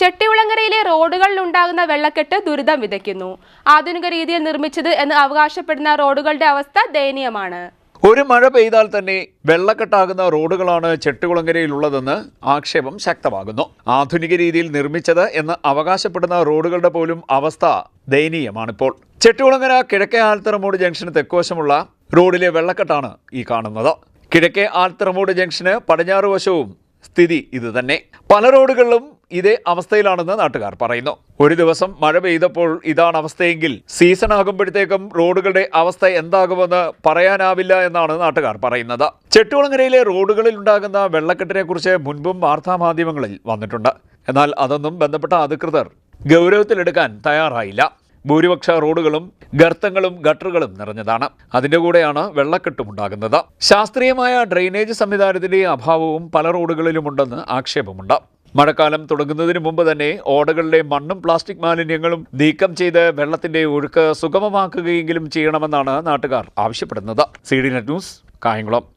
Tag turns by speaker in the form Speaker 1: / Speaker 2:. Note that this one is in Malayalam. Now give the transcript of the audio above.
Speaker 1: ചെട്ടികുളങ്ങരയിലെ റോഡുകളിലുണ്ടാകുന്ന വെള്ളക്കെട്ട് ദുരിതം വിതയ്ക്കുന്നു. ആധുനിക രീതിയിൽ നിർമ്മിച്ചത് എന്ന് അവകാശപ്പെടുന്ന റോഡുകളുടെ അവസ്ഥ ദയനീയമാണ്.
Speaker 2: ഒരു മഴ പെയ്താൽ തന്നെ വെള്ളക്കെട്ടാകുന്ന റോഡുകളാണ് ചെട്ടികുളങ്ങരയിലുള്ളതെന്ന് ആക്ഷേപം ശക്തമാകുന്നു. ആധുനിക രീതിയിൽ നിർമ്മിച്ചത് എന്ന് അവകാശപ്പെടുന്ന റോഡുകളുടെ പോലും അവസ്ഥ ദയനീയമാണിപ്പോൾ. ചെട്ടികുളങ്ങര കിഴക്കേ ആൽത്തറമൂട് ജംഗ്ഷന് തെക്കുവശമുള്ള റോഡിലെ വെള്ളക്കെട്ടാണ് ഈ കാണുന്നത്. കിഴക്കേ ആൽത്തറമൂട് ജംഗ്ഷന് പടിഞ്ഞാറ് വശവും സ്ഥിതി ഇതുതന്നെ. പല റോഡുകളിലും ഇതേ അവസ്ഥയിലാണെന്ന് നാട്ടുകാർ പറയുന്നു. ഒരു ദിവസം മഴ പെയ്തപ്പോൾ ഇതാണ് അവസ്ഥയെങ്കിൽ സീസൺ ആകുമ്പോഴത്തേക്കും റോഡുകളുടെ അവസ്ഥ എന്താകുമെന്ന് പറയാനാവില്ല എന്നാണ് നാട്ടുകാർ പറയുന്നത്. ചെട്ടികുളങ്ങരയിലെ റോഡുകളിൽ ഉണ്ടാകുന്ന വെള്ളക്കെട്ടിനെ കുറിച്ച് മുൻപും വാർത്താമാധ്യമങ്ങളിൽ വന്നിട്ടുണ്ട്. എന്നാൽ അതൊന്നും ബന്ധപ്പെട്ട അധികൃതർ ഗൗരവത്തിലെടുക്കാൻ തയ്യാറായില്ല. ഭൂരിപക്ഷ റോഡുകളും ഗർത്തങ്ങളും ഗട്ടറുകളും നിറഞ്ഞതാണ്. അതിൻ്റെ കൂടെയാണ് വെള്ളക്കെട്ടുമുണ്ടാകുന്നത്. ശാസ്ത്രീയമായ ഡ്രെയിനേജ് സംവിധാനത്തിൻ്റെ അഭാവവും പല റോഡുകളിലുമുണ്ടെന്ന് ആക്ഷേപമുണ്ട്. മഴക്കാലം തുടങ്ങുന്നതിന് മുമ്പ് തന്നെ ഓടകളിലെ മണ്ണും പ്ലാസ്റ്റിക് മാലിന്യങ്ങളും നീക്കം ചെയ്ത് വെള്ളത്തിന്റെ ഒഴുക്ക് സുഗമമാക്കുകയെങ്കിലും ചെയ്യണമെന്നാണ് നാട്ടുകാർ ആവശ്യപ്പെടുന്നത്. CDNet news, Kayamkulam.